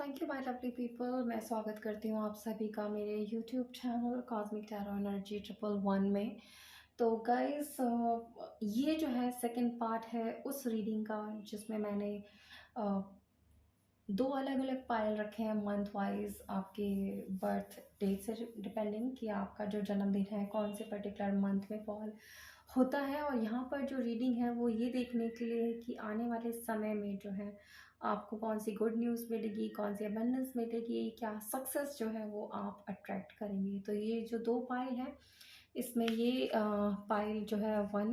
Thank you my lovely people. मैं स्वागत करती हूँ आप सभी का मेरे YouTube channel cosmic tarot energy 111 में। तो गाइस, ये जो है सेकंड पार्ट है उस रीडिंग का जिसमें मैंने अ, दो अलग अलग पायल रखे हैं मंथ वाइज आपके बर्थ डेट से डिपेंडिंग कि आपका जो जन्मदिन है कौन से पर्टिकुलर मंथ में फॉल होता है। और यहाँ पर जो रीडिंग है वो ये देखने के लिए है कि आने वाले समय में जो है आपको कौन सी गुड न्यूज़ मिलेगी, कौन सी अबंडेंस मिलेगी, क्या सक्सेस जो है वो आप अट्रैक्ट करेंगे। तो ये जो दो पायल हैं इसमें ये पायल जो है वन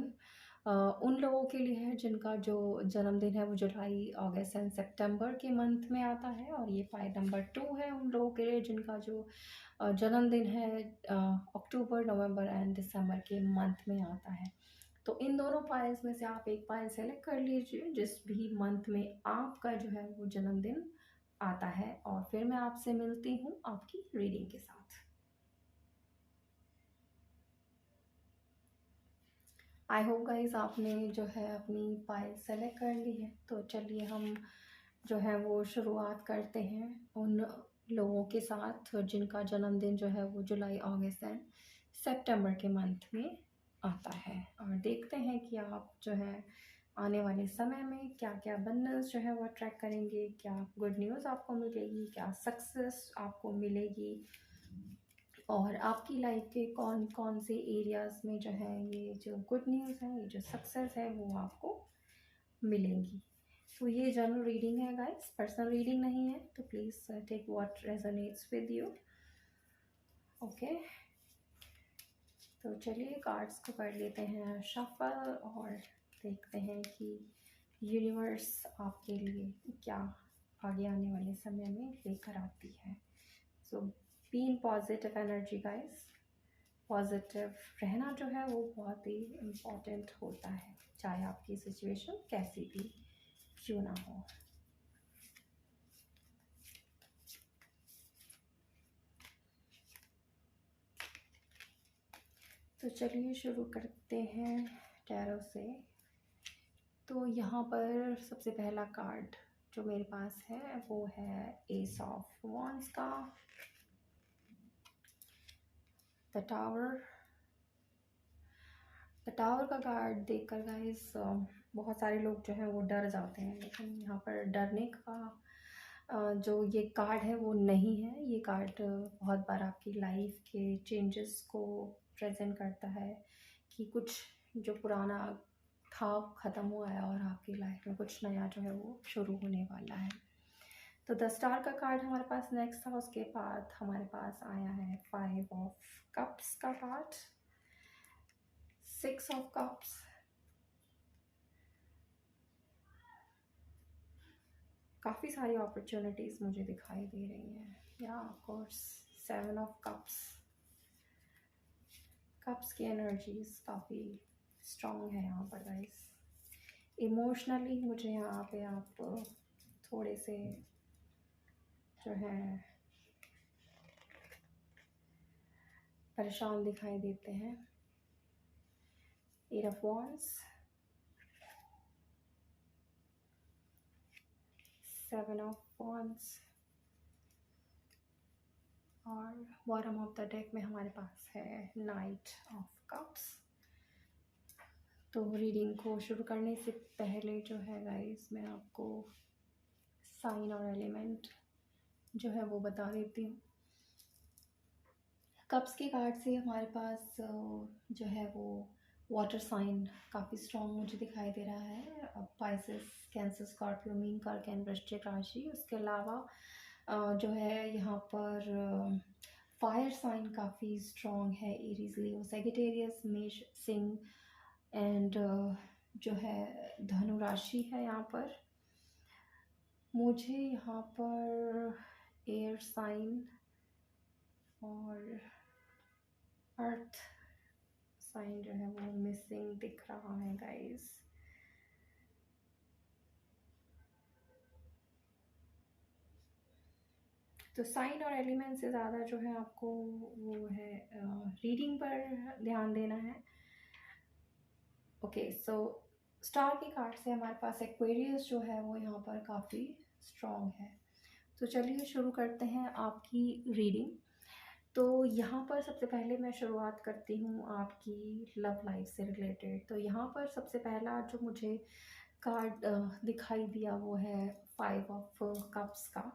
उन लोगों के लिए है जिनका जो जन्मदिन है वो जुलाई, अगस्त एंड सितंबर के मंथ में आता है। और ये पायल नंबर 2 है उन लोगों के लिए जिनका जो जन्मदिन है अक्टूबर, नवंबर एंड दिसंबर के मंथ में आता है। तो इन दोनों पायल्स में से आप एक पायल सेलेक्ट कर लीजिए जिस भी मंथ में आपका जो है वो जन्मदिन आता है। और फिर मैं आपसे मिलती हूँ आपकी रीडिंग के साथ। आई होप गाइस आपने जो है अपनी पायल सेलेक्ट कर ली है। तो चलिए हम जो है वो शुरुआत करते हैं उन लोगों के साथ जिनका जन्मदिन जो है वो जुलाई, अगस्त एंड सितंबर के मंथ में आता है। और देखते हैं कि आप जो है आने वाले समय में क्या क्या बंडल्स जो है वो अट्रैक्ट करेंगे, क्या गुड न्यूज़ आपको मिलेगी, क्या सक्सेस आपको मिलेगी, और आपकी लाइफ के कौन कौन से एरियाज़ में जो है ये जो गुड न्यूज़ है, ये जो सक्सेस है वो आपको मिलेंगी। तो ये जनरल रीडिंग है गाइस, पर्सनल रीडिंग नहीं है, तो please take what resonates with you. Okay, तो चलिए कार्ड्स को कर लेते हैं शफल और देखते हैं कि यूनिवर्स आपके लिए क्या आगे आने वाले समय में लेकर आती है। So be in positive energy guys. Positive रहना जो है वो बहुत ही इम्पोर्टेंट होता है, चाहे आपकी सिचुएशन कैसी भी क्यों ना हो। तो चलिए शुरू करते हैं टैरो से। तो यहाँ पर सबसे पहला कार्ड जो मेरे पास है वो है एस ऑफ वॉन्ड्स का, द टावर। द टावर का कार्ड देखकर गाइस बहुत सारे लोग जो हैं वो डर जाते हैं, लेकिन यहाँ पर डरने का जो ये कार्ड है वो नहीं है। ये कार्ड बहुत बार आपकी लाइफ के चेंजेस को प्रेजेंट करता है कि कुछ जो पुराना था ख़त्म हुआ है और आपकी लाइफ में कुछ नया जो है वो शुरू होने वाला है। तो द स्टार का कार्ड हमारे पास नेक्स्ट था, उसके बाद हमारे पास आया है 5 ऑफ कप्स का कार्ड, 6 ऑफ कप्स, काफ़ी सारी अपॉर्चुनिटीज़ मुझे दिखाई दे रही हैं, या of course 7 of cups. Cups की एनर्जीज काफ़ी स्ट्रॉन्ग है यहाँ पर गाइस। इमोशनली मुझे यहाँ पे आप थोड़े से जो है परेशान दिखाई देते हैं। 8 ऑफ वॉन्ड्स, 7 ऑफ वॉन्ड्स, और बॉटम ऑफ द डेक में हमारे पास है नाइट ऑफ कप्स। तो रीडिंग को शुरू करने से पहले जो है गाइस मैं आपको साइन और एलिमेंट जो है वो बता देती हूँ। कप्स के कार्ड से हमारे पास जो है वो वाटर साइन काफ़ी स्ट्रॉन्ग मुझे दिखाई दे रहा है। पाइसेस, कैंसर, स्कॉर्पियो, मीन, कर्क एंड वृश्चिक राशि। उसके अलावा जो है यहाँ पर फायर साइन काफ़ी स्ट्रॉन्ग है, एरीज, लियो, सेजिटेरियस, मेष, सिंह एंड जो है धनु राशि है। यहाँ पर मुझे यहाँ पर एयर साइन और अर्थ साइन जो है वो मिसिंग दिख रहा है गाइस। तो साइन और एलिमेंट से ज़्यादा जो है आपको वो है रीडिंग पर ध्यान देना है। ओके, सो स्टार के कार्ड से हमारे पास एक्वेरियस जो है वो यहाँ पर काफ़ी स्ट्रॉन्ग है। तो चलिए शुरू करते हैं आपकी रीडिंग। तो यहाँ पर सबसे पहले मैं शुरुआत करती हूँ आपकी लव लाइफ से रिलेटेड। तो यहाँ पर सबसे पहला जो मुझे कार्ड दिखाई दिया वो है 5 ऑफ कप्स का,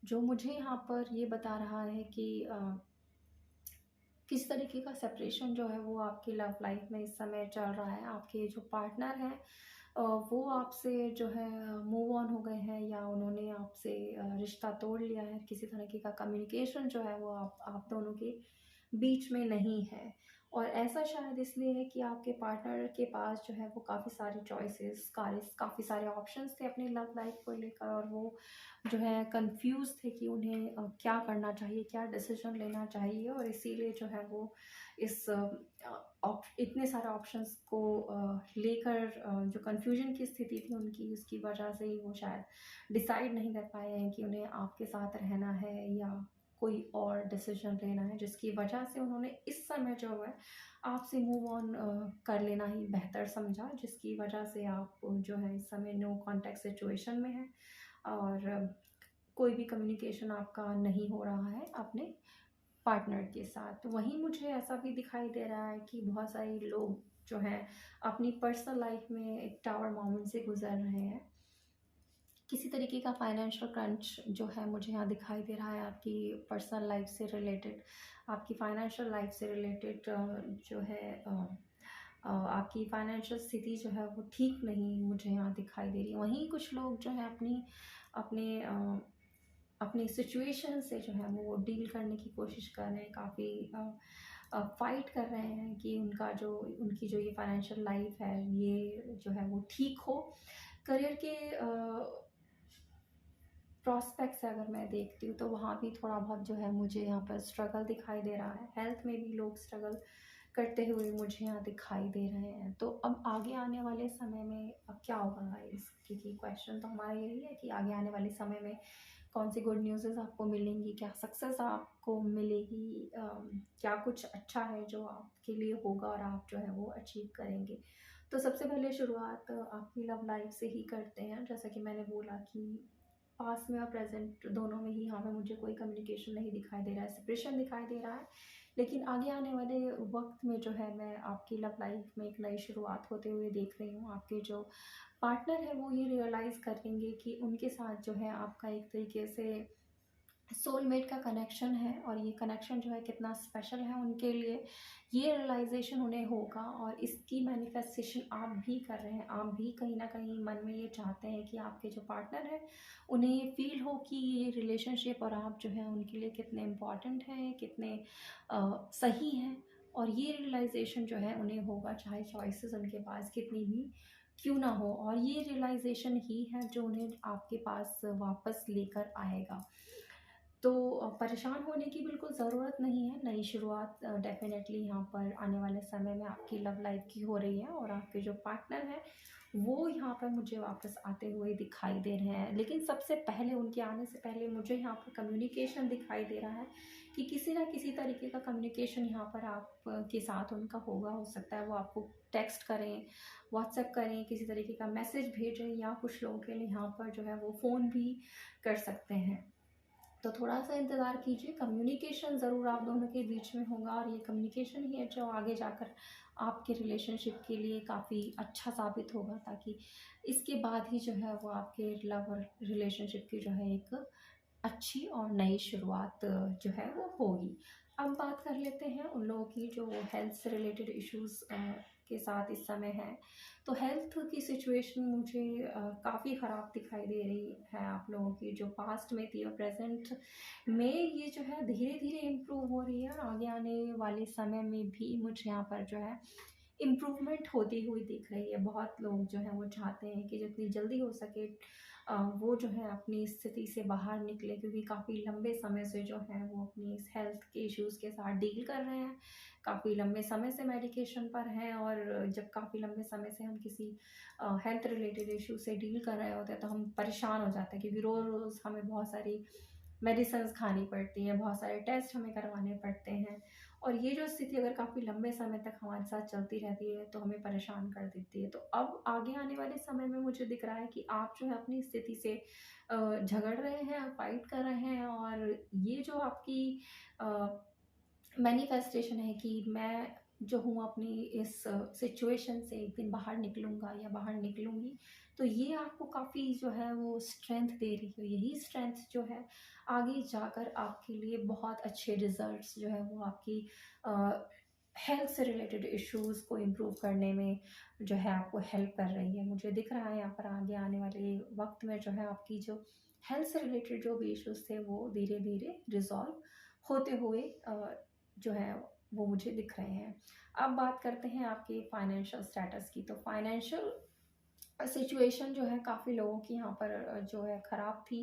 जो मुझे यहाँ पर ये बता रहा है कि किस तरीके का सेपरेशन जो है वो आपकी लव लाइफ में इस समय चल रहा है। आपके जो पार्टनर हैं वो आपसे जो है मूव ऑन हो गए हैं, या उन्होंने आपसे रिश्ता तोड़ लिया है। किसी तरीके का कम्युनिकेशन जो है वो आप दोनों के बीच में नहीं है। और ऐसा शायद इसलिए है कि आपके पार्टनर के पास जो है वो काफ़ी सारे चॉइसेस, काफ़ी सारे ऑप्शंस थे अपनी लव लाइफ को लेकर, और वो जो है कंफ्यूज थे कि उन्हें क्या करना चाहिए, क्या डिसीजन लेना चाहिए। और इसीलिए जो है वो इस इतने सारे ऑप्शंस को लेकर जो कंफ्यूजन की स्थिति थी उनकी, उसकी वजह से ही वो शायद डिसाइड नहीं कर पाए हैं कि उन्हें आपके साथ रहना है या कोई और डिसीजन लेना है, जिसकी वजह से उन्होंने इस समय जो है आपसे मूव ऑन कर लेना ही बेहतर समझा, जिसकी वजह से आप जो है इस समय नो कॉन्टैक्ट सिचुएशन में हैं, और कोई भी कम्युनिकेशन आपका नहीं हो रहा है अपने पार्टनर के साथ। वहीं मुझे ऐसा भी दिखाई दे रहा है कि बहुत सारे लोग जो हैं अपनी पर्सनल लाइफ में एक टावर मोमेंट से गुजर रहे हैं। किसी तरीके का फाइनेंशियल क्रंच जो है मुझे यहाँ दिखाई दे रहा है आपकी पर्सनल लाइफ से रिलेटेड, आपकी फाइनेंशियल लाइफ से रिलेटेड जो है आपकी फाइनेंशियल स्थिति जो है वो ठीक नहीं मुझे यहाँ दिखाई दे रही। वहीं कुछ लोग जो है अपने अपनी सिचुएशन से जो है वो डील करने की कोशिश कर रहे हैं, काफ़ी फाइट कर रहे हैं कि उनकी जो ये फाइनेंशियल लाइफ है ये जो है वो ठीक हो। करियर के प्रॉस्पेक्ट्स से अगर मैं देखती हूँ तो वहाँ भी थोड़ा बहुत जो है मुझे यहाँ पर स्ट्रगल दिखाई दे रहा है। हेल्थ में भी लोग स्ट्रगल करते हुए मुझे यहाँ दिखाई दे रहे हैं। तो अब आगे आने वाले समय में अब क्या होगा गाइस, क्योंकि क्वेश्चन तो हमारा यही है कि आगे आने वाले समय में कौन सी गुड न्यूज़ेस आपको मिलेंगी, क्या सक्सेस आपको मिलेगी, क्या कुछ अच्छा है जो आपके लिए होगा और आप जो है वो अचीव करेंगे। तो सबसे पहले शुरुआत आपकी लव लाइफ से ही करते हैं। जैसा कि मैंने बोला कि पास्ट में और प्रेजेंट दोनों में ही यहाँ पे मुझे कोई कम्युनिकेशन नहीं दिखाई दे रहा है, सेपरेशन दिखाई दे रहा है। लेकिन आगे आने वाले वक्त में जो है मैं आपकी लव लाइफ में एक नई शुरुआत होते हुए देख रही हूँ। आपके जो पार्टनर है वो ये रियलाइज़ करेंगे कि उनके साथ जो है आपका एक तरीके से सोलमेट का कनेक्शन है, और ये कनेक्शन जो है कितना स्पेशल है उनके लिए, ये रियलाइजेशन उन्हें होगा। और इसकी मैनिफेस्टेशन आप भी कर रहे हैं। आप भी कहीं ना कहीं मन में ये चाहते हैं कि आपके जो पार्टनर है उन्हें ये फील हो कि ये रिलेशनशिप और आप जो है उनके लिए कितने इम्पॉर्टेंट हैं, कितने सही हैं। और ये रियलाइजेशन जो है उन्हें होगा, चाहे चॉइसेस उनके पास कितनी भी क्यों ना हो। और ये रियलाइजेशन ही है जो उन्हें आपके पास वापस लेकर आएगा। तो परेशान होने की बिल्कुल ज़रूरत नहीं है। नई शुरुआत डेफ़िनेटली यहाँ पर आने वाले समय में आपकी लव लाइफ़ की हो रही है, और आपके जो पार्टनर हैं वो यहाँ पर मुझे वापस आते हुए दिखाई दे रहे हैं। लेकिन सबसे पहले, उनके आने से पहले मुझे यहाँ पर कम्युनिकेशन दिखाई दे रहा है कि किसी न किसी तरीके का कम्युनिकेशन यहाँ पर आप के साथ उनका होगा। हो सकता है वो आपको टेक्स्ट करें, व्हाट्सएप करें, किसी तरीके का मैसेज भेजें, या कुछ लोगों के लिए यहाँ पर जो है वो फ़ोन भी कर सकते हैं। तो थोड़ा-सा इंतज़ार कीजिए, कम्युनिकेशन ज़रूर आप दोनों के बीच में होगा, और ये कम्युनिकेशन ही है जो आगे जाकर आपके रिलेशनशिप के लिए काफ़ी अच्छा साबित होगा, ताकि इसके बाद ही जो है वो आपके लव और रिलेशनशिप की जो है एक अच्छी और नई शुरुआत जो है वो होगी। अब बात कर लेते हैं उन लोगों की जो हेल्थ से रिलेटेड इश्यूज़ के साथ इस समय हैं। तो हेल्थ की सिचुएशन मुझे काफ़ी ख़राब दिखाई दे रही है आप लोगों की, जो पास्ट में थी और प्रेज़ेंट में ये जो है धीरे-धीरे इम्प्रूव हो रही है, और आगे आने वाले समय में भी मुझे यहाँ पर जो है इम्प्रूवमेंट होती हुई दिख रही है। बहुत लोग जो हैं वो चाहते हैं कि जितनी जल्दी हो सके वो जो है अपनी स्थिति से बाहर निकले, क्योंकि काफ़ी लंबे समय से जो है वो अपनी इस हेल्थ के इश्यूज़ के साथ डील कर रहे हैं। काफ़ी लंबे समय से मेडिकेशन पर हैं, और जब काफ़ी लंबे समय से हम किसी हेल्थ रिलेटेड इश्यू से डील कर रहे होते हैं तो हम परेशान हो जाते हैं, क्योंकि रोज़-रोज़ हमें बहुत सारी मेडिसिन्स खानी पड़ती हैं, बहुत सारे टेस्ट हमें करवाने पड़ते हैं। और ये जो स्थिति अगर काफ़ी लंबे समय तक हमारे साथ चलती रहती है तो हमें परेशान कर देती है। तो अब आगे आने वाले समय में मुझे दिख रहा है कि आप जो है अपनी स्थिति से झगड़ रहे हैं, फाइट कर रहे हैं, और ये जो आपकी मैनिफेस्टेशन है कि मैं जो हूँ अपनी इस सिचुएशन से एक दिन बाहर निकलूँगा या बाहर निकलूँगी, तो ये आपको काफ़ी जो है वो स्ट्रेंथ दे रही है। यही स्ट्रेंथ जो है आगे जाकर आपके लिए बहुत अच्छे रिज़ल्ट्स जो है वो आपकी हेल्थ से रिलेटेड इश्यूज़ को इम्प्रूव करने में जो है आपको हेल्प कर रही है। मुझे दिख रहा है यहाँ पर आगे आने वाले वक़्त में जो है आपकी जो हेल्थ से रिलेटेड जो भी इश्यूज़ थे वो धीरे-धीरे रिज़ॉल्व होते हुए जो है वो मुझे दिख रहे हैं। अब बात करते हैं आपके फाइनेंशियल स्टेटस की। तो फाइनेंशियल सिचुएशन जो है काफ़ी लोगों की यहाँ पर जो है ख़राब थी।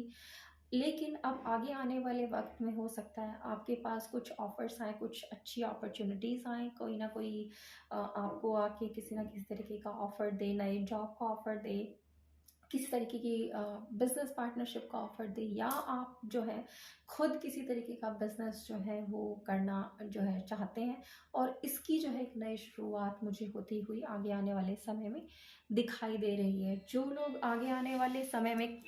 लेकिन अब आगे आने वाले वक़्त में हो सकता है आपके पास कुछ ऑफ़र्स आएँ, कुछ अच्छी अपॉर्च्युनिटीज़ आएँ, कोई ना कोई आपको आके किसी न किसी तरीके का ऑफ़र दे, नए जॉब का ऑफ़र दे, किसी तरीके की बिज़नेस पार्टनरशिप का ऑफ़र दे, या आप जो है खुद किसी तरीके का बिज़नेस जो है वो करना जो है चाहते हैं, और इसकी जो है एक नई शुरुआत मुझे होती हुई आगे आने वाले समय में दिखाई दे रही है। जो लोग आगे आने वाले समय में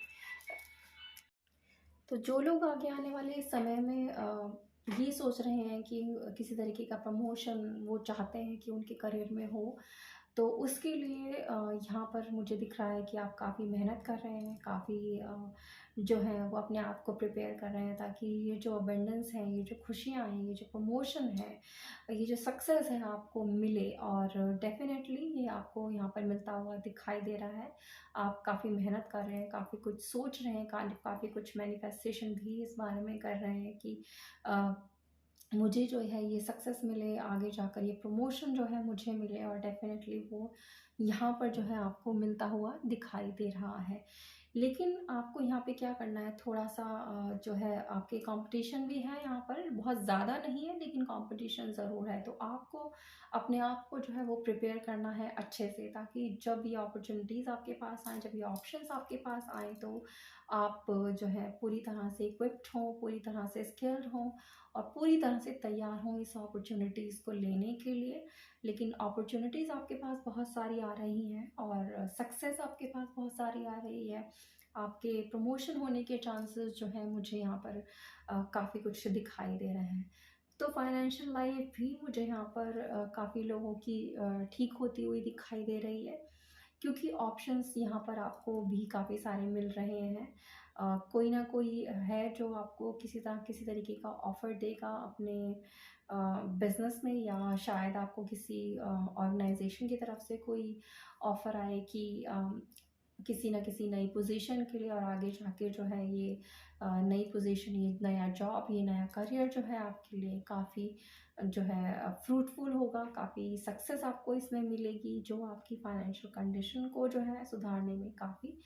तो जो लोग आगे आने वाले समय में ये सोच रहे हैं कि किसी तरीके का प्रमोशन वो चाहते हैं कि उनके करियर में हो, तो उसके लिए यहाँ पर मुझे दिख रहा है कि आप काफ़ी मेहनत कर रहे हैं, काफ़ी जो है वो अपने आप को प्रिपेयर कर रहे हैं ताकि ये जो अबंडेंस है, ये जो खुशियाँ हैं, ये जो प्रमोशन है, ये जो सक्सेस है आपको मिले, और डेफ़िनेटली ये आपको यहाँ पर मिलता हुआ दिखाई दे रहा है। आप काफ़ी मेहनत कर रहे हैं, काफ़ी कुछ सोच रहे हैं, काफ़ी कुछ मैनिफेस्टेशन भी इस बारे में कर रहे हैं कि अ, मुझे जो है ये सक्सेस मिले, आगे जाकर ये प्रमोशन जो है मुझे मिले, और डेफ़िनेटली वो यहाँ पर जो है आपको मिलता हुआ दिखाई दे रहा है। लेकिन आपको यहाँ पे क्या करना है, थोड़ा-सा जो है आपके कॉम्पिटिशन भी है यहाँ पर, बहुत ज़्यादा नहीं है लेकिन कॉम्पिटिशन ज़रूर है। तो आपको अपने आप को जो है वो प्रिपेयर करना है अच्छे से, ताकि जब ये अपॉर्च्युनिटीज़ आपके पास आएँ, जब ये ऑप्शंस आपके पास आएँ, तो आप जो है पूरी तरह से इक्विप्ड हों, पूरी तरह से स्किल्ड हों, और पूरी तरह से तैयार हों इस अपॉर्च्युनिटीज़ को लेने के लिए। लेकिन अपॉर्च्युनिटीज़ आपके पास बहुत सारी आ रही हैं, और सक्सेस आपके पास बहुत सारी आ रही है। आपके प्रमोशन होने के चांसेस जो हैं मुझे यहाँ पर काफ़ी कुछ दिखाई दे रहे हैं। तो फाइनेंशियल लाइफ भी मुझे यहाँ पर काफ़ी लोगों की ठीक होती हुई दिखाई दे रही है, क्योंकि ऑप्शंस यहाँ पर आपको भी काफ़ी सारे मिल रहे हैं। कोई ना कोई है जो आपको किसी तरीके का ऑफ़र देगा अपने बिज़नेस में, या शायद आपको किसी ऑर्गेनाइज़ेशन की तरफ से कोई ऑफ़र आए कि किसी न किसी नई पोज़ीशन के लिए, और आगे जाके जो है ये नई पोज़ीशन, ये नया जॉब, ये नया करियर जो है आपके लिए काफ़ी जो है फ्रूटफुल होगा, काफ़ी सक्सेस आपको इसमें मिलेगी, जो आपकी फाइनेंशियल कंडीशन को जो है सुधारने में काफ़ी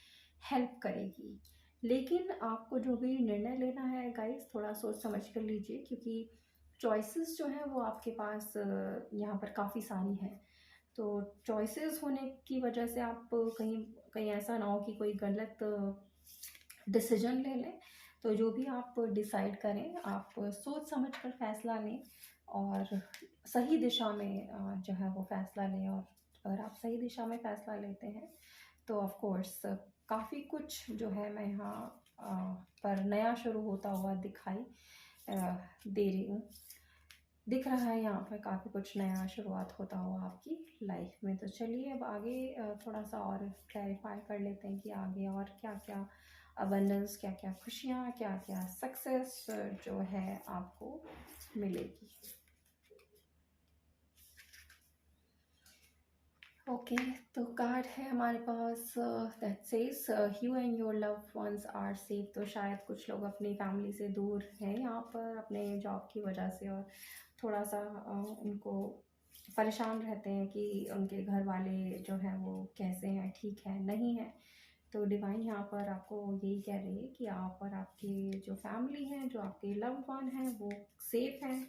हेल्प करेगी। लेकिन आपको जो भी निर्णय लेना है गाइज़, थोड़ा सोच समझ कर लीजिए, क्योंकि चॉइसेस जो हैं वो आपके पास यहाँ पर काफ़ी सारी हैं। तो चॉइसेस होने की वजह से आप कहीं कहीं ऐसा ना हो कि कोई गलत डिसीजन ले लें। तो जो भी आप डिसाइड करें, आप सोच समझ कर फ़ैसला लें, और सही दिशा में जो है वो फ़ैसला लें। और अगर आप सही दिशा में फ़ैसला लेते हैं तो ऑफ़ कोर्स काफ़ी कुछ जो है मैं यहाँ अ, पर नया शुरू होता हुआ दिखाई दे रही हूँ। दिख रहा है यहाँ पर काफ़ी कुछ नया शुरुआत होता हुआ आपकी लाइफ में। तो चलिए अब आगे थोड़ा-सा और क्लैरिफ़ाई कर लेते हैं कि आगे और क्या-क्या अबंडेंस, क्या-क्या खुशियाँ, क्या-क्या सक्सेस जो है आपको मिलेगी। ओके, तो कार्ड है हमारे पास that says you and your loved ones are safe. तो शायद कुछ लोग अपनी फैमिली से दूर हैं यहाँ पर अपने जॉब की वजह से, और थोड़ा-सा उनको परेशान रहते हैं कि उनके घर वाले जो हैं वो कैसे हैं, ठीक हैं, नहीं हैं। तो डिवाइन यहाँ पर आपको यही कह रही है कि आप और आपकी जो फैमिली है, जो आपके लव्ड वन हैं, वो सेफ हैं,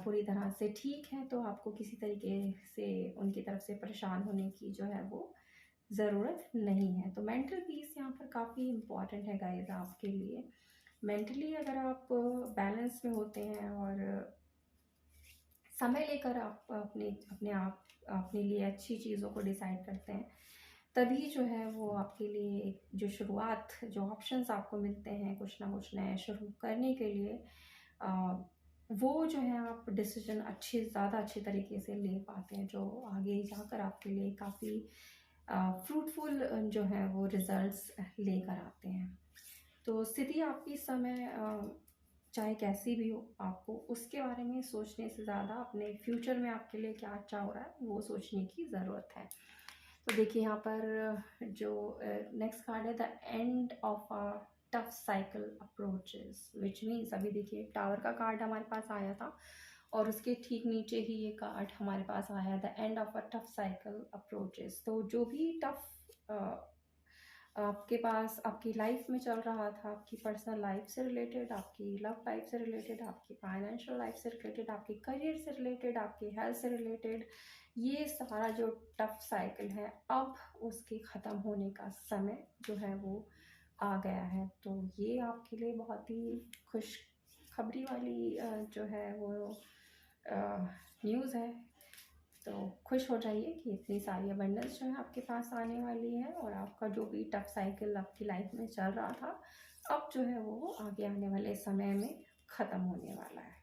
पूरी तरह से ठीक हैं। तो आपको किसी तरीके से उनकी तरफ से परेशान होने की जो है वो ज़रूरत नहीं है। तो मेंटल पीस यहाँ पर काफ़ी इम्पॉर्टेंट है गाइज़ आपके लिए। मेंटली अगर आप बैलेंस में होते हैं और समय लेकर आप अपने अपने आप अपने लिए अच्छी चीज़ों को डिसाइड करते हैं, तभी जो है वो आपके लिए जो शुरुआत, जो ऑप्शंस आपको मिलते हैं कुछ ना कुछ नया शुरू करने के लिए, अ, वो जो है आप डिसीजन ज़्यादा अच्छे तरीके से ले पाते हैं, जो आगे जाकर आपके लिए काफ़ी फ्रूटफुल जो है वो रिजल्ट्स लेकर आते हैं। तो स्थिति आपकी इस समय चाहे कैसी भी हो, आपको उसके बारे में सोचने से ज़्यादा अपने फ्यूचर में आपके लिए क्या अच्छा हो रहा है वो सोचने की ज़रूरत है। तो देखिए यहाँ पर जो नेक्स्ट कार्ड है, the end of a tough cycle approaches, which means अभी देखिए टावर का कार्ड हमारे पास आया था और उसके ठीक नीचे ही ये कार्ड हमारे पास आया, the end of a tough cycle approaches. तो जो भी टफ आपके पास आपकी लाइफ में चल रहा था, आपकी पर्सनल लाइफ से रिलेटेड, आपकी लव लाइफ से रिलेटेड, आपकी फाइनेंशियल लाइफ से रिलेटेड, आपके करियर से रिलेटेड, आपकी हेल्थ से रिलेटेड, ये सारा जो टफ साइकिल है अब उसके ख़त्म होने का समय जो है वो आ गया है। तो ये आपके लिए बहुत ही खुश खबरी वाली जो है वो न्यूज़ है। तो खुश हो जाइए कि इतनी सारी अबंडेंस जो है आपके पास आने वाली है और आपका जो भी टफ साइकिल आपकी लाइफ में चल रहा था अब जो है वो आगे आने वाले समय में ख़त्म होने वाला है।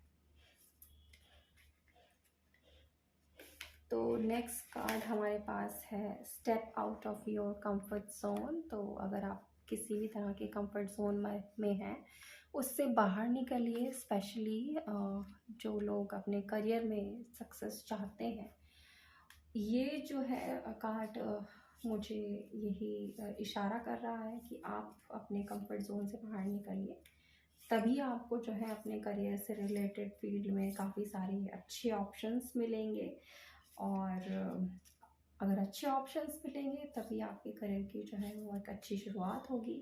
तो नेक्स्ट कार्ड हमारे पास है step out of your comfort zone. तो अगर आप किसी भी तरह के कंफर्ट जोन में हैं उससे बाहर निकलिए, स्पेशली जो लोग अपने करियर में सक्सेस चाहते हैं। ये जो है कार्ड मुझे यही इशारा कर रहा है कि आप अपने कंफर्ट जोन से बाहर निकलिए, तभी आपको जो है अपने करियर से रिलेटेड फील्ड में काफ़ी सारे अच्छे ऑप्शंस मिलेंगे। और अगर अच्छे ऑप्शंस मिलेंगे तभी आपके करियर की जो है वो एक अच्छी शुरुआत होगी।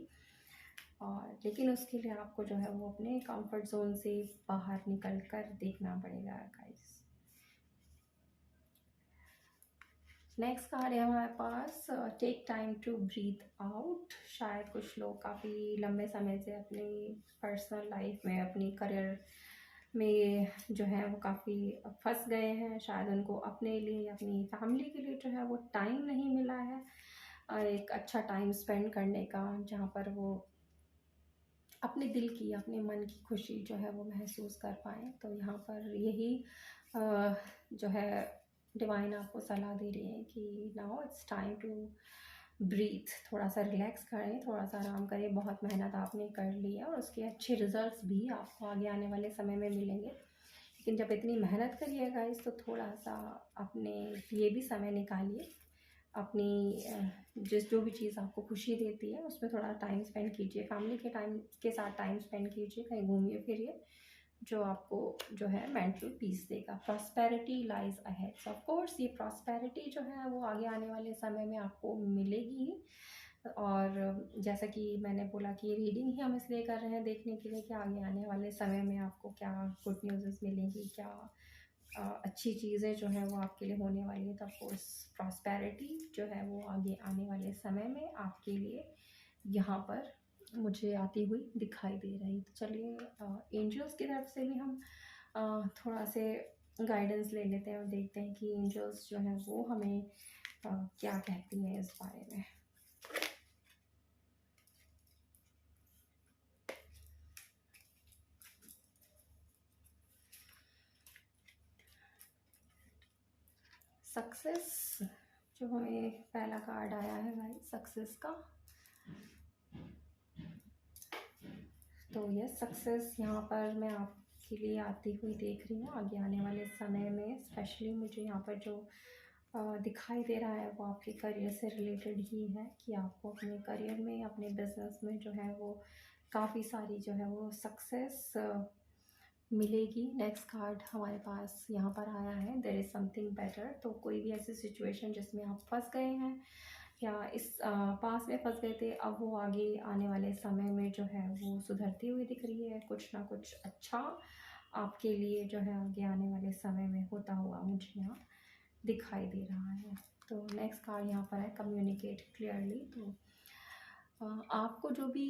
और लेकिन उसके लिए आपको जो है वो अपने कंफर्ट जोन से बाहर निकल कर देखना पड़ेगा गाइस। नेक्स्ट कार्ड है हमारे पास take time to breathe out. शायद कुछ लोग काफ़ी लंबे समय से अपनी पर्सनल लाइफ में, अपनी करियर में जो है वो काफ़ी फंस गए हैं। शायद उनको अपने लिए, अपनी फैमिली के लिए जो है वो टाइम नहीं मिला है, एक अच्छा टाइम स्पेंड करने का, जहाँ पर वो अपने दिल की, अपने मन की खुशी जो है वो महसूस कर पाएँ। तो यहाँ पर यही जो है डिवाइन आपको सलाह दे रही है कि now it's time to breathe, थोड़ा सा रिलैक्स करें, थोड़ा सा आराम करें। बहुत मेहनत आपने कर ली है और उसके अच्छे रिजल्ट्स भी आपको आगे आने वाले समय में मिलेंगे। लेकिन जब इतनी मेहनत करिए गाइस तो थोड़ा सा अपने लिए भी समय निकालिए। अपनी जो भी चीज़ आपको खुशी देती है उसमें थोड़ा टाइम स्पेंड कीजिए, फैमिली के साथ टाइम स्पेंड कीजिए, कहीं घूमिए फिरिए, जो आपको जो है मेंटल पीस देगा। Prosperity lies ahead. So of course ये प्रॉस्पेरिटी जो है वो आगे आने वाले समय में आपको मिलेगी ही। और जैसा कि मैंने बोला कि ये रीडिंग ही हम इसलिए कर रहे हैं देखने के लिए कि आगे आने वाले समय में आपको क्या गुड न्यूज़ मिलेंगी, क्या अच्छी चीज़ें जो हैं वो आपके लिए होने वाली है। तब उस प्रॉस्पेरिटी जो है वो आगे आने वाले समय में आपके लिए यहाँ पर मुझे आती हुई दिखाई दे रही। तो चलिए एंजल्स की तरफ से भी हम थोड़ा से गाइडेंस ले लेते हैं और देखते हैं कि एंजल्स जो हैं वो हमें क्या कहती हैं इस बारे में। सक्सेस जो हमें पहला कार्ड आया है भाई सक्सेस का, तो ये सक्सेस यहाँ पर मैं आपके लिए आती हुई देख रही हूँ आगे आने वाले समय में। स्पेशली मुझे यहाँ पर जो दिखाई दे रहा है वो आपके करियर से रिलेटेड ही है कि आपको अपने करियर में, अपने बिजनेस में जो है वो काफ़ी सारी जो है वो सक्सेस मिलेगी। नेक्स्ट कार्ड हमारे पास यहाँ पर आया है देयर इज़ समथिंग बेटर। तो कोई भी ऐसी सिचुएशन जिसमें आप फंस गए हैं या इस पास में फंस गए थे, अब वो आगे आने वाले समय में जो है वो सुधरती हुई दिख रही है। कुछ ना कुछ अच्छा आपके लिए जो है आगे आने वाले समय में होता हुआ मुझे यहाँ दिखाई दे रहा है। तो नेक्स्ट कार्ड यहाँ पर है कम्युनिकेट क्लियरली। तो आपको जो भी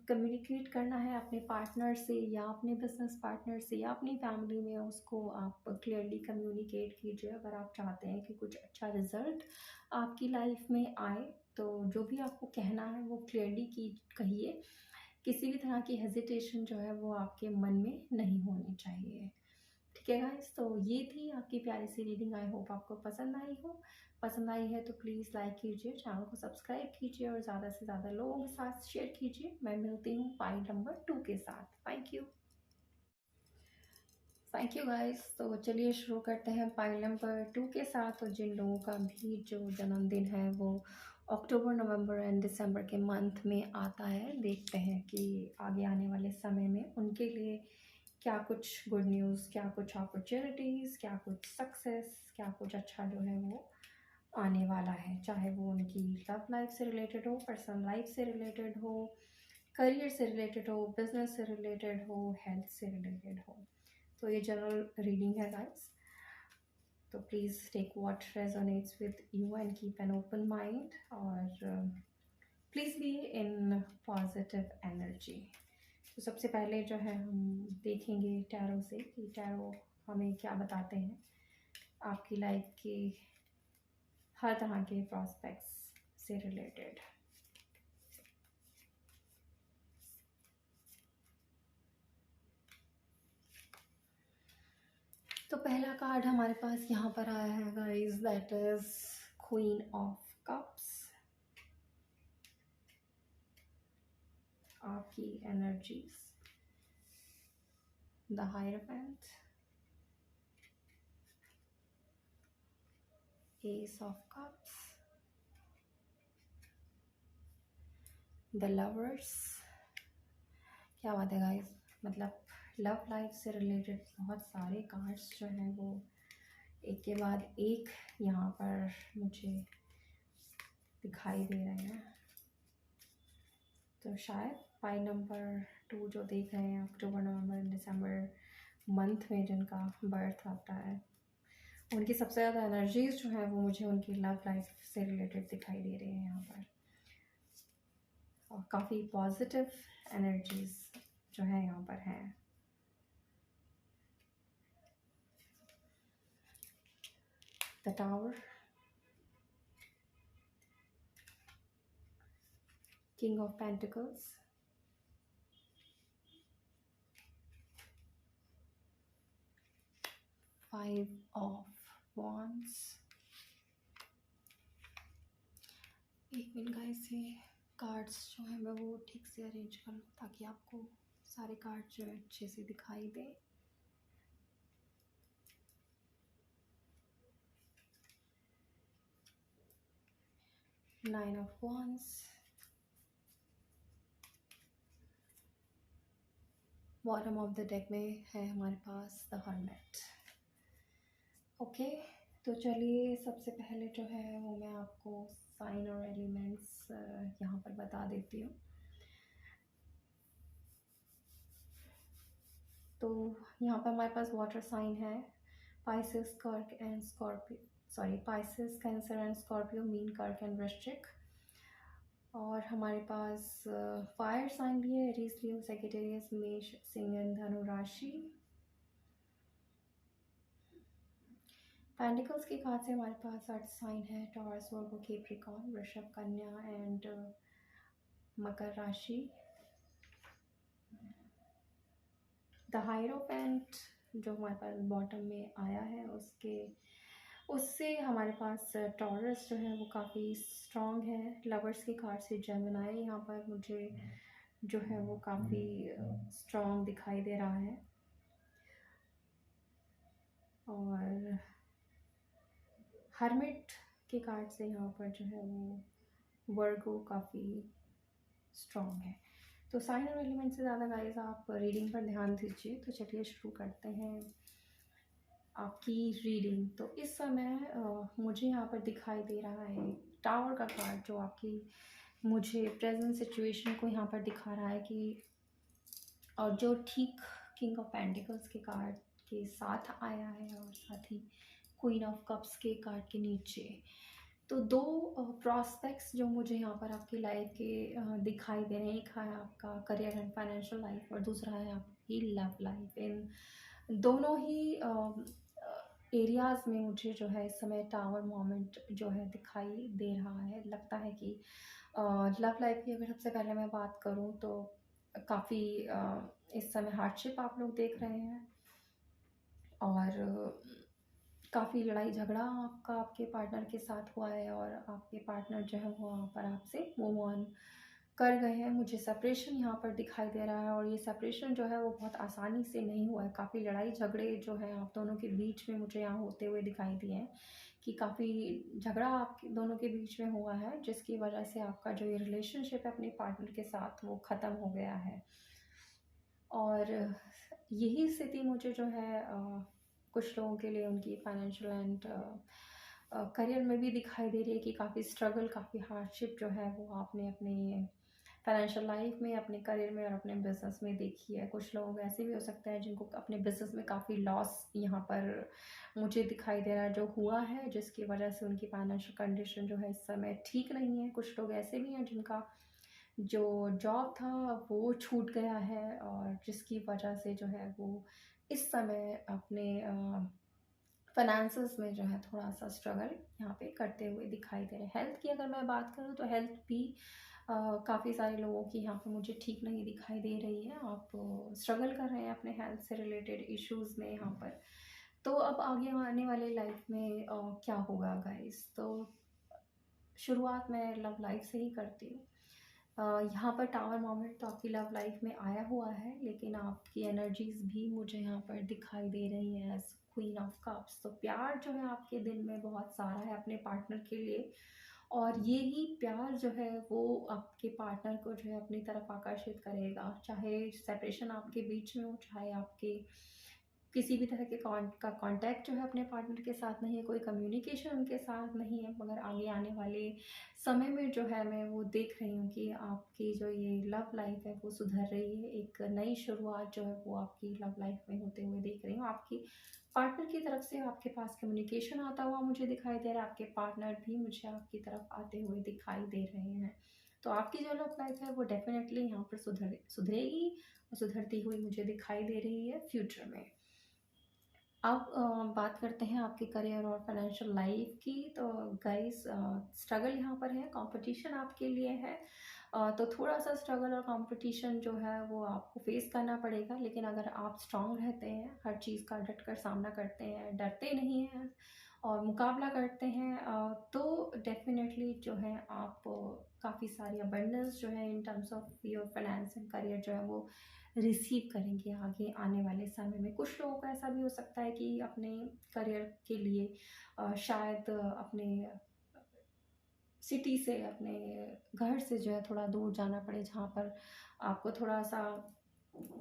कम्युनिकेट करना है अपने पार्टनर से या अपने बिजनेस पार्टनर से या अपनी फैमिली में, उसको आप क्लियरली कम्युनिकेट कीजिए। अगर आप चाहते हैं कि कुछ अच्छा रिज़ल्ट आपकी लाइफ में आए, तो जो भी आपको कहना है वो क्लियरली की कहिए। किसी भी तरह की हेजिटेशन जो है वो आपके मन में नहीं होनी चाहिए। ठीक है गाइस, तो ये थी आपकी प्यारी सी रीडिंग। आई होप आपको पसंद आई हो। पसंद आई है तो प्लीज़ लाइक कीजिए, चैनल को सब्सक्राइब कीजिए और ज़्यादा से ज़्यादा लोगों के साथ शेयर कीजिए। मैं मिलती हूँ पाइल नंबर 2 के साथ। Thank you guys. तो चलिए शुरू करते हैं पाइल नंबर 2 के साथ। तो जिन लोगों का भी जो जन्मदिन है वो अक्टूबर, नवंबर एंड दिसंबर के मंथ में आता है, देखते हैं कि आगे आने वाले समय में उनके लिए क्या कुछ गुड न्यूज़, क्या कुछ अपॉर्चुनिटीज़, क्या कुछ सक्सेस, क्या कुछ अच्छा जो है वो आने वाला है। चाहे वो उनकी लव लाइफ से रिलेटेड हो, पर्सनल लाइफ से रिलेटेड हो, करियर से रिलेटेड हो, बिजनेस से रिलेटेड हो, हेल्थ से रिलेटेड हो। तो ये जनरल रीडिंग है गाइस। तो please take what resonates with you and keep an open mind, और please be in positive energy. तो सबसे पहले जो है हम देखेंगे टैरो से कि टैरो हमें क्या बताते हैं आपकी लाइफ के हर तरह के प्रॉस्पेक्ट्स से रिलेटेड। तो पहला कार्ड हमारे पास यहाँ पर आया है guys, that is queen of cups. आपकी energies, the hierophant, ace of cups, the lovers. क्या बात है गाइस, मतलब लव लाइफ से रिलेटेड बहुत सारे कार्ड्स जो हैं वो एक के बाद एक यहाँ पर मुझे दिखाई दे रहे हैं। तो शायद पाई नंबर 2 जो देख रहे हैं अक्टूबर, नवंबर, दिसंबर मंथ में जिनका बर्थ आता है, उनकी सबसे ज़्यादा एनर्जीज जो है वो मुझे उनकी लव लाइफ से रिलेटेड दिखाई दे रही है यहाँ पर। और काफ़ी पॉजिटिव एनर्जीज जो है यहाँ पर हैं। The tower, king of pentacles, five of wands. एक मिनट गाइस, ये कार्ड्स जो है मैं वो ठीक से अरेंज कर लूँ ताकि आपको सारे कार्ड जो है अच्छे से दिखाई दे। Nine of wands, bottom of the deck में है हमारे पास द हर्मिट। ओके, तो चलिए सबसे पहले जो है वो मैं आपको साइन और एलिमेंट्स यहाँ पर बता देती हूँ। तो यहाँ पर हमारे पास वाटर साइन है, पाइसेस, कर्क and Scorpio, sorry Pisces, cancer and Scorpio, mean, कर्क एंड वृश्चिक। और हमारे पास फायर साइन भी है, एरीज, लियो, सेजिटेरियस, मेष, सिंह एंड धनु राशि। पेंटिकल्स के कार्ड से हमारे पास अर्थ साइन है, टॉरस, वर्गो, कैप्रिकॉर्न, वृषभ, कन्या एंड मकर राशि। द हायरोफेंट जो हमारे पास बॉटम में आया है उससे हमारे पास टॉरस जो है वो काफ़ी स्ट्रॉन्ग है। लवर्स के कार्ड से जेमिनाई यहाँ पर मुझे जो है वो काफ़ी स्ट्रॉन्ग दिखाई दे रहा है। और हर्मिट के कार्ड से यहाँ पर जो है वो वर्गो काफ़ी स्ट्रॉन्ग है। तो साइन और एलिमेंट से ज़्यादा गाइस आप रीडिंग पर ध्यान दीजिए। तो चलिए शुरू करते हैं आपकी रीडिंग। तो इस समय मुझे यहाँ पर दिखाई दे रहा है टावर का कार्ड, जो आपकी मुझे प्रेजेंट सिचुएशन को यहाँ पर दिखा रहा है कि, और जो ठीक किंग ऑफ पेंटिकल्स के कार्ड के साथ आया है और साथ ही क्वीन ऑफ कप्स के कार्ड के नीचे। तो 2 प्रॉस्पेक्ट्स जो मुझे यहाँ पर आपकी लाइफ के दिखाई दे रहे हैं, एक है आपका करियर एंड फाइनेंशियल लाइफ और दूसरा है आपकी लव लाइफ। इन दोनों ही एरियाज़ में मुझे जो है इस समय टावर मोमेंट जो है दिखाई दे रहा है। लगता है कि लव लाइफ की अगर सबसे पहले मैं बात करूँ तो काफ़ी इस समय हार्डशिप आप लोग देख रहे हैं और काफ़ी लड़ाई झगड़ा आपका आपके पार्टनर के साथ हुआ है और आपके पार्टनर जो है वो वहाँ पर आपसे मूव ऑन कर गए हैं। मुझे सेपरेशन यहाँ पर दिखाई दे रहा है और ये सेपरेशन जो है वो बहुत आसानी से नहीं हुआ है। काफ़ी लड़ाई झगड़े जो हैं आप दोनों के बीच में मुझे यहाँ होते हुए दिखाई दिए हैं कि काफ़ी झगड़ा आप दोनों के बीच में हुआ है, जिसकी वजह से आपका जो ये रिलेशनशिप है अपने पार्टनर के साथ वो ख़त्म हो गया है। और यही स्थिति मुझे जो है कुछ लोगों के लिए उनकी फाइनेंशियल एंड करियर में भी दिखाई दे रही है कि काफ़ी स्ट्रगल, काफ़ी हार्डशिप जो है वो आपने अपने फाइनेंशियल लाइफ में, अपने करियर में और अपने बिजनेस में देखी है। कुछ लोग ऐसे भी हो सकते हैं जिनको अपने बिजनेस में काफ़ी लॉस यहाँ पर मुझे दिखाई दे रहा है जो हुआ है, जिसकी वजह से उनकी फाइनेंशियल कंडीशन जो है इस समय ठीक नहीं है। कुछ लोग ऐसे भी हैं जिनका जो जॉब था वो छूट गया है और जिसकी वजह से जो है वो इस समय अपने फाइनेंसेस में जो है थोड़ा-सा स्ट्रगल यहाँ पे करते हुए दिखाई दे रहे हैं। हेल्थ की अगर मैं बात करूँ तो हेल्थ भी काफ़ी सारे लोगों की यहाँ पे मुझे ठीक नहीं दिखाई दे रही है। आप स्ट्रगल कर रहे हैं अपने हेल्थ से रिलेटेड इश्यूज़ में यहाँ पर। तो अब आगे आने वाले लाइफ में क्या होगा गाइज़? तो शुरुआत मैं लव लाइफ से ही करती हूँ। यहाँ पर टावर मोमेंट तो आपकी लव लाइफ में आया हुआ है, लेकिन आपकी एनर्जीज़ भी मुझे यहाँ पर दिखाई दे रही हैं एज़ क्वीन ऑफ कप्स। तो प्यार जो है आपके दिल में बहुत सारा है अपने पार्टनर के लिए और ये ही प्यार जो है वो आपके पार्टनर को जो है अपनी तरफ आकर्षित करेगा। चाहे सेपरेशन आपके बीच में हो, चाहे आपके किसी भी तरह के कांटेक्ट जो है अपने पार्टनर के साथ नहीं है, कोई कम्युनिकेशन उनके साथ नहीं है, मगर आगे आने वाले समय में जो है मैं वो देख रही हूँ कि आपकी जो ये लव लाइफ है वो सुधर रही है। एक नई शुरुआत जो है वो आपकी लव लाइफ में होते हुए देख रही हूँ। आपकी पार्टनर की तरफ से आपके पास कम्युनिकेशन आता हुआ मुझे दिखाई दे रहा है, आपके पार्टनर भी मुझे आपकी तरफ आते हुए दिखाई दे रहे हैं। तो आपकी जो लव लाइफ है वो डेफ़िनेटली यहाँ पर सुधरेगी और सुधरती हुई मुझे दिखाई दे रही है फ्यूचर में। अब बात करते हैं आपके करियर और फाइनेंशियल लाइफ की। तो गाइस स्ट्रगल यहाँ पर है, कंपटीशन आपके लिए है। तो थोड़ा-सा स्ट्रगल और कंपटीशन जो है वो आपको फेस करना पड़ेगा, लेकिन अगर आप स्ट्रॉन्ग रहते हैं, हर चीज़ का डट कर सामना करते हैं, डरते नहीं हैं और मुकाबला करते हैं तो डेफ़िनेटली जो है आप काफ़ी सारी अबंडेंस जो है in terms of your finance and career जो है वो रिसीव करेंगे आगे आने वाले समय में। कुछ लोगों को ऐसा भी हो सकता है कि अपने करियर के लिए शायद अपने सिटी से, अपने घर से जो है थोड़ा दूर जाना पड़े, जहाँ पर आपको थोड़ा-सा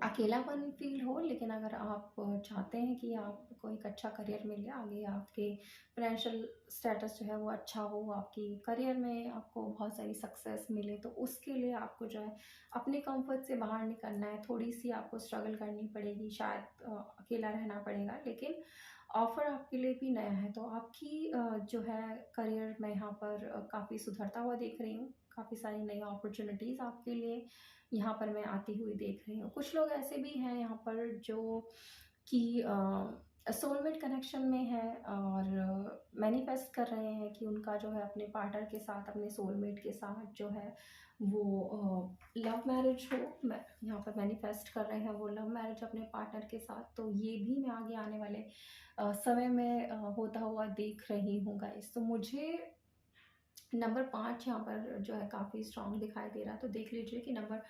अकेलापन फ़ील हो। लेकिन अगर आप चाहते हैं कि आपको एक अच्छा करियर मिले, आगे आपके फाइनेंशियल स्टेटस जो है वो अच्छा हो, आपकी करियर में आपको बहुत सारी सक्सेस मिले, तो उसके लिए आपको जो है अपने कंफर्ट से बाहर निकलना है। थोड़ी-सी आपको स्ट्रगल करनी पड़ेगी, शायद अकेला रहना पड़ेगा, लेकिन ऑफ़र आपके लिए भी नया है। तो आपकी जो है करियर में यहाँ पर काफ़ी सुधरता हुआ देख रही हूँ। काफ़ी सारी नई अपॉर्च्युनिटीज़ आपके लिए यहाँ पर मैं आती हुई देख रही हूँ। कुछ लोग ऐसे भी हैं यहाँ पर जो कि सोलमेट कनेक्शन में है और मैनिफेस्ट कर रहे हैं कि उनका जो है अपने पार्टनर के साथ, अपने सोलमेट के साथ जो है वो लव मैरिज हो। मैं यहाँ पर मैनिफेस्ट कर रहे हैं वो लव मैरिज अपने पार्टनर के साथ। तो ये भी मैं आगे आने वाले समय में होता हुआ देख रही हूँ गाइस। तो मुझे नंबर 5 यहाँ पर जो है काफ़ी स्ट्रॉन्ग दिखाई दे रहा है। तो देख लीजिए कि नंबर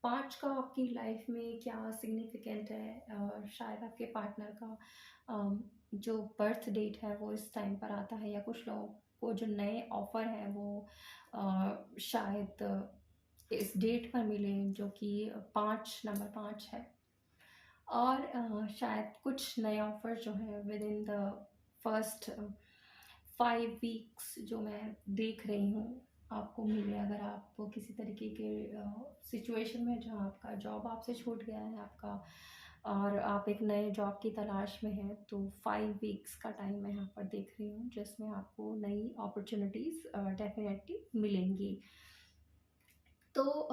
5 का आपकी लाइफ में क्या सिग्निफिकेंट है। शायद आपके पार्टनर का जो बर्थ डेट है वो इस टाइम पर आता है, या कुछ लोगों को जो नए ऑफ़र हैं वो शायद इस डेट पर मिले जो कि 5 नंबर 5 है। और शायद कुछ नए ऑफ़र जो हैं विदिन द फर्स्ट 5 वीक्स जो मैं देख रही हूँ आपको मिले। अगर आप किसी तरीके के सिचुएशन में जहाँ आपका जॉब आपसे छूट गया है, आपका और आप एक नए जॉब की तलाश में हैं, तो 5 वीक्स का टाइम मैं यहाँ पर देख रही हूँ, जिसमें आपको नई अपॉर्चुनिटीज़ डेफ़िनेटली मिलेंगी। तो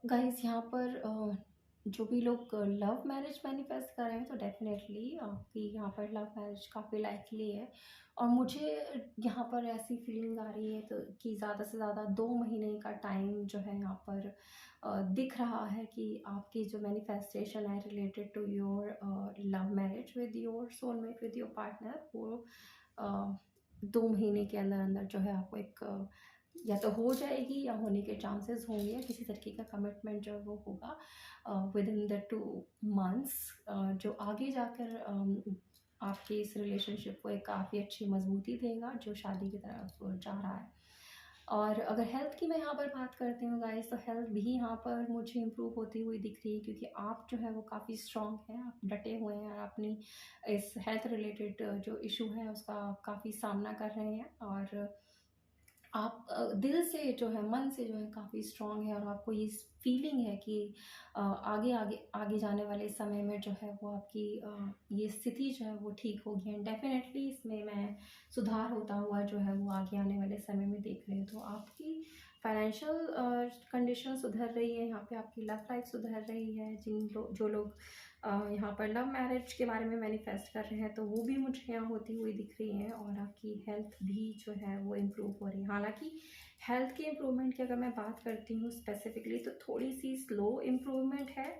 गाइस यहाँ पर जो भी लोग लव मैरिज मैनिफेस्ट कर रहे हैं, तो डेफ़िनेटली आपकी यहाँ पर लव मैरिज काफ़ी लाइकली है। और मुझे यहाँ पर ऐसी फीलिंग आ रही है तो कि ज़्यादा से ज़्यादा 2 महीने का टाइम जो है यहाँ पर दिख रहा है कि आपकी जो मैनिफेस्टेशन है related to your love marriage with your soulmate, with your partner, वो 2 महीने के अंदर अंदर जो है आपको एक या तो हो जाएगी या होने के चांसेस होंगे, या किसी तरीके का कमिटमेंट जो है वो होगा विद इन द 2 मंथ्स, जो आगे जाकर आपके इस रिलेशनशिप को एक काफ़ी अच्छी मजबूती देगा, जो शादी की तरफ जा रहा है। और अगर हेल्थ की मैं यहाँ पर बात करती हूँ गाइस, तो हेल्थ भी यहाँ पर मुझे इम्प्रूव होती हुई दिख रही है, क्योंकि आप जो है वो काफ़ी स्ट्रॉन्ग हैं, आप डटे हुए हैं, और अपनी इस हेल्थ रिलेटेड जो इशू है उसका काफ़ी सामना कर रहे हैं। और आप दिल से जो है, मन से जो है काफ़ी स्ट्रॉन्ग है, और आपको ये फीलिंग है कि आगे आगे आगे जाने वाले समय में जो है वो आपकी ये स्थिति जो है वो ठीक होगी, एंड डेफिनेटली इसमें मैं सुधार होता हुआ जो है वो आगे आने वाले समय में देख रही हूँ। तो आपकी फाइनेंशियल कंडीशन सुधर रही है, यहाँ पे आपकी लव लाइफ सुधर रही है। जो लोग यहाँ पर लव मैरिज के बारे में मैनिफेस्ट कर रहे हैं, तो वो भी मुझे यहाँ होती हुई दिख रही है, और आपकी हेल्थ भी जो है वो इम्प्रूव हो रही है। हालांकि हेल्थ के इम्प्रूवमेंट की अगर मैं बात करती हूँ स्पेसिफिकली, तो थोड़ी सी स्लो इम्प्रूवमेंट है,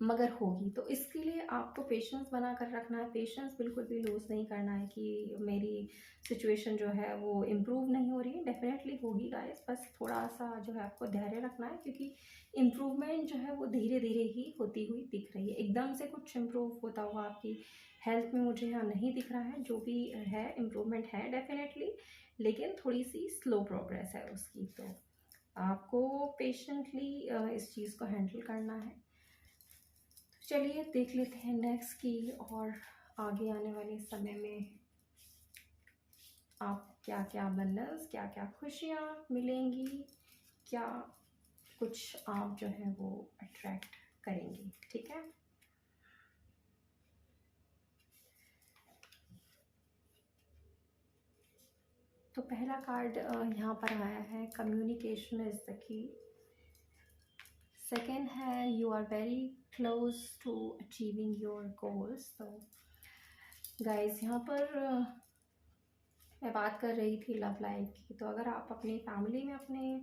मगर होगी। तो इसके लिए आपको पेशेंस बना कर रखना है, पेशेंस बिल्कुल भी लूज़ नहीं करना है कि मेरी सिचुएशन जो है वो इम्प्रूव नहीं हो रही है, डेफिनेटली होगी गाइस। बस थोड़ा सा जो है आपको धैर्य रखना है, क्योंकि इम्प्रूवमेंट जो है वो धीरे धीरे ही होती हुई दिख रही है। एकदम से कुछ इम्प्रूव होता हुआ आपकी हेल्थ में मुझे यहाँ नहीं दिख रहा है। जो भी है इम्प्रूवमेंट है डेफिनेटली, लेकिन थोड़ी सी स्लो प्रोग्रेस है उसकी। तो आपको पेशेंटली इस चीज़ को हैंडल करना है। चलिए देख लेते हैं नेक्स्ट की, और आगे आने वाले समय में आप क्या क्या बंडल्स, क्या क्या खुशियाँ मिलेंगी, क्या कुछ आप जो है वो अट्रैक्ट करेंगी। ठीक है, तो पहला कार्ड यहाँ पर आया है, communication is the key. Second है, you are very close to achieving your goals. तो गाइस यहाँ पर मैं बात कर रही थी लव लाइफ की, तो अगर आप अपनी फैमिली में अपने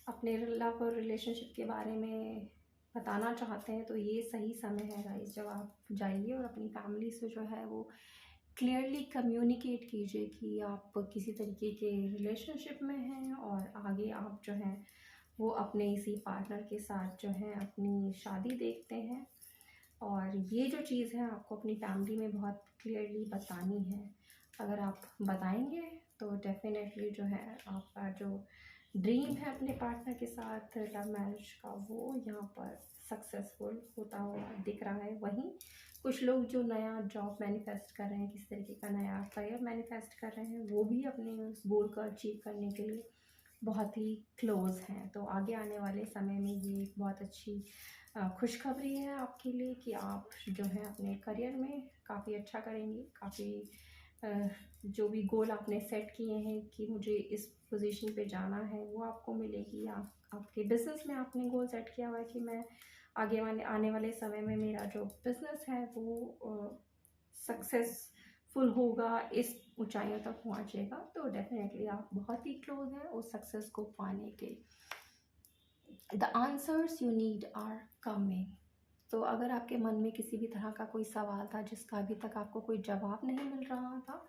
अपने लव और रिलेशनशिप के बारे में बताना चाहते हैं, तो ये सही समय है गाइस, जब आप जाइए और अपनी फैमिली से जो है वो क्लियरली कम्युनिकेट कीजिए कि आप किसी तरीके के रिलेशनशिप में हैं, और आगे आप जो है वो अपने इसी पार्टनर के साथ जो है अपनी शादी देखते हैं। और ये जो चीज़ है आपको अपनी फैमिली में बहुत क्लियरली बतानी है। अगर आप बताएंगे तो डेफिनेटली जो है आपका जो ड्रीम है अपने पार्टनर के साथ लव मैरिज का, वो यहाँ पर सक्सेसफुल होता हुआ दिख रहा है। वहीं कुछ लोग जो नया जॉब मैनिफेस्ट कर रहे हैं, किस तरीके का नया करियर मैनिफेस्ट कर रहे हैं, वो भी अपने उस गोल को अचीव करने के लिए बहुत ही क्लोज हैं। तो आगे आने वाले समय में ये एक बहुत अच्छी खुशखबरी है आपके लिए कि आप जो है अपने करियर में काफ़ी अच्छा करेंगी। काफ़ी जो भी गोल आपने सेट किए हैं कि मुझे इस पोजीशन पे जाना है, वो आपको मिलेगी। आपके बिज़नेस में आपने गोल सेट किया हुआ है कि मैं आगे आने वाले समय में मेरा जो बिज़नेस है वो सक्सेसफुल होगा, इस ऊंचाइयों तक पहुंचेगा। तो डेफिनेटली आप बहुत ही क्लोज हैं उस सक्सेस को पाने के। The answers you need are coming. तो अगर आपके मन में किसी भी तरह का कोई सवाल था जिसका अभी तक आपको कोई जवाब नहीं मिल रहा था,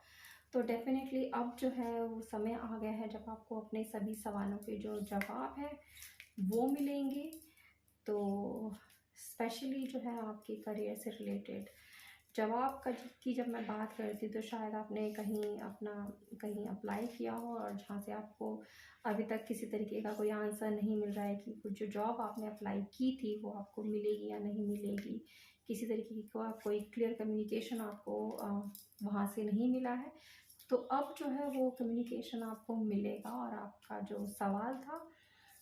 तो डेफिनेटली अब जो है वो समय आ गया है जब आपको अपने सभी सवालों के जो जवाब है वो मिलेंगे। तो स्पेशली जो है आपके करियर से रिलेटेड जवाब की जब मैं बात करती तो शायद आपने कहीं अप्लाई किया हो, और जहाँ से आपको अभी तक किसी तरीके का कोई आंसर नहीं मिल रहा है कि कुछ जो जॉब आपने अप्लाई की थी वो आपको मिलेगी या नहीं मिलेगी। किसी तरीके का कोई क्लियर कम्युनिकेशन आपको वहाँ से नहीं मिला है। तो अब जो है वो कम्युनिकेशन आपको मिलेगा, और आपका जो सवाल था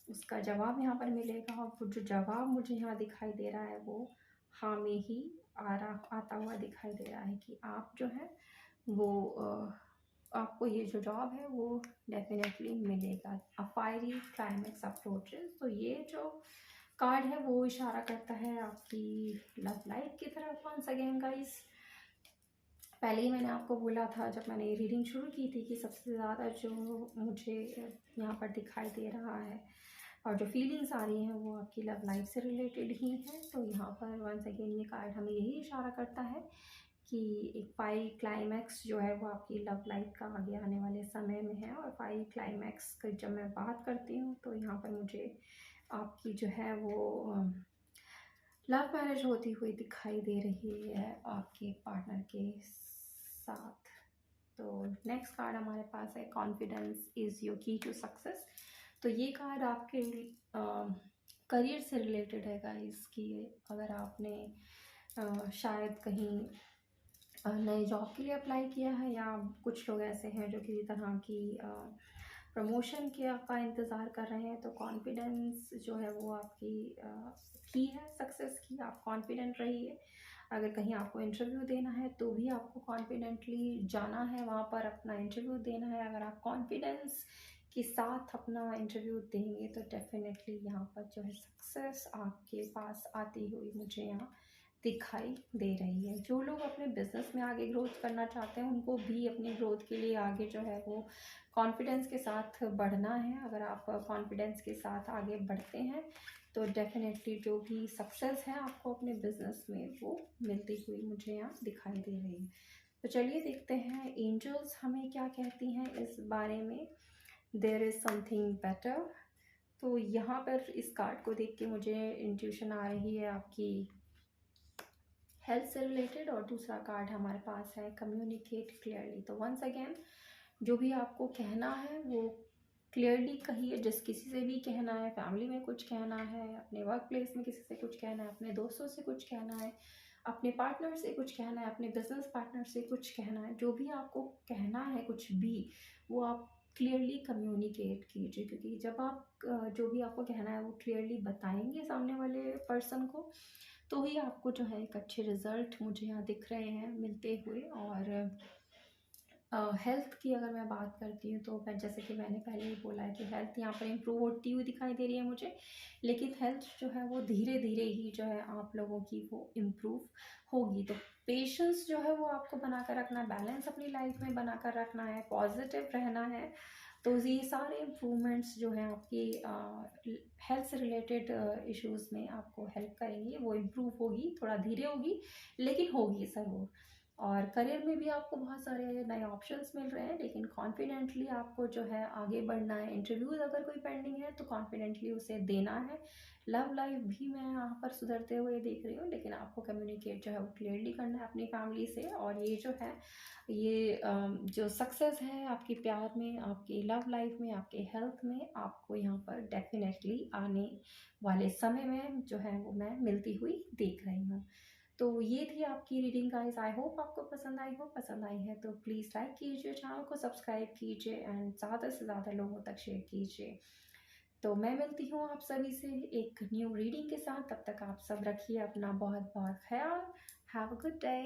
उसका जवाब यहाँ पर मिलेगा। और जो जवाब मुझे यहाँ दिखाई दे रहा है वो हाँ में ही आता हुआ दिखाई दे रहा है कि आप जो है वो आपको ये जो जॉब है वो डेफिनेटली मिलेगा। अ फायरी क्लाइमेक्स अप्रोचेस, तो ये जो कार्ड है वो इशारा करता है आपकी लव लाइफ की तरफ। वंस अगेन गाइस, पहले ही मैंने आपको बोला था जब मैंने ये रीडिंग शुरू की थी कि सबसे ज़्यादा जो मुझे यहाँ पर दिखाई दे रहा है और जो फीलिंग्स आ रही हैं वो आपकी लव लाइफ से रिलेटेड ही हैं। तो यहाँ पर वंस अगेन ये कार्ड हमें यही इशारा करता है कि एक फाइल क्लाइमैक्स जो है वो आपकी लव लाइफ का आगे आने वाले समय में है। और फाइल क्लाइमैक्स की जब मैं बात करती हूँ तो यहाँ पर मुझे आपकी जो है वो लव मैरिज होती हुई दिखाई दे रही है आपके पार्टनर के साथ। तो नेक्स्ट कार्ड हमारे पास है कॉन्फिडेंस इज़ योर की टू सक्सेस। तो ये कार्ड आपके करियर से रिलेटेड है गाइस, कि अगर आपने शायद कहीं नए जॉब के लिए अप्लाई किया है, या कुछ लोग ऐसे हैं जो किसी तरह की प्रमोशन के का इंतज़ार कर रहे हैं, तो कॉन्फिडेंस जो है वो आपकी की है सक्सेस की। आप कॉन्फिडेंट रहिए। अगर कहीं आपको इंटरव्यू देना है तो भी आपको कॉन्फिडेंटली जाना है, वहाँ पर अपना इंटरव्यू देना है। अगर आप कॉन्फिडेंस के साथ अपना इंटरव्यू देंगे तो डेफिनेटली यहाँ पर जो है सक्सेस आपके पास आती हुई मुझे यहाँ दिखाई दे रही है। जो लोग अपने बिज़नेस में आगे ग्रोथ करना चाहते हैं उनको भी अपनी ग्रोथ के लिए आगे जो है वो कॉन्फिडेंस के साथ बढ़ना है। अगर आप कॉन्फिडेंस के साथ आगे बढ़ते हैं तो डेफिनेटली जो भी सक्सेस है आपको अपने बिज़नेस में वो मिलती हुई मुझे यहाँ दिखाई दे रही है। तो चलिए देखते हैं एंजल्स हमें क्या कहती हैं इस बारे में। There is something better. तो यहाँ पर इस कार्ड को देख के मुझे इंट्यूशन आ रही है आपकी हेल्थ से रिलेटेड, और दूसरा कार्ड हमारे पास है कम्युनिकेट क्लियरली। तो वंस अगेन जो भी आपको कहना है वो क्लियरली कहिए। जिस किसी से भी कहना है, फैमिली में कुछ कहना है, अपने वर्क प्लेस में किसी से कुछ कहना है, अपने दोस्तों से कुछ कहना है, अपने पार्टनर से कुछ कहना है, अपने बिजनेस पार्टनर से कुछ कहना है, जो भी आपको कहना है कुछ भी, वो आप क्लियरली कम्युनिकेट कीजिए। क्योंकि जब आप जो भी आपको कहना है वो क्लियरली बताएंगे सामने वाले पर्सन को, तो ही आपको जो है एक अच्छे रिज़ल्ट मुझे यहाँ दिख रहे हैं मिलते हुए। और हेल्थ की अगर मैं बात करती हूँ तो मैं जैसे कि मैंने पहले ही बोला है कि हेल्थ यहाँ पर इम्प्रूव होती हुई दिखाई दे रही है मुझे, लेकिन हेल्थ जो है वो धीरे धीरे ही जो है आप लोगों की वो इम्प्रूव होगी। तो पेशेंस जो है वो आपको बनाकर रखना है, बैलेंस अपनी लाइफ में बनाकर रखना है, पॉजिटिव रहना है। तो ये सारे इम्प्रूवमेंट्स जो हैं आपकी हेल्थ से रिलेटेड इश्यूज़ में आपको हेल्प करेंगी। वो इम्प्रूव होगी, थोड़ा धीरे होगी लेकिन होगी ज़रूर। और करियर में भी आपको बहुत सारे नए ऑप्शंस मिल रहे हैं, लेकिन कॉन्फिडेंटली आपको जो है आगे बढ़ना है। इंटरव्यूज़ अगर कोई पेंडिंग है तो कॉन्फिडेंटली उसे देना है। लव लाइफ भी मैं यहाँ पर सुधरते हुए देख रही हूँ, लेकिन आपको कम्युनिकेट जो है वो क्लियरली करना है अपनी फैमिली से। और ये जो है ये जो सक्सेस है आपके प्यार में, आपकी लव लाइफ में, आपके हेल्थ में, आपको यहाँ पर डेफिनेटली आने वाले समय में जो है वो मैं मिलती हुई देख रही हूँ। तो ये थी आपकी रीडिंग गाइस। आई होप आपको पसंद आई हो। पसंद आई है तो प्लीज़ लाइक कीजिए, चैनल को सब्सक्राइब कीजिए एंड ज़्यादा से ज़्यादा लोगों तक शेयर कीजिए। तो मैं मिलती हूँ आप सभी से एक न्यू रीडिंग के साथ। तब तक आप सब रखिए अपना बहुत बहुत ख्याल। Have a good day.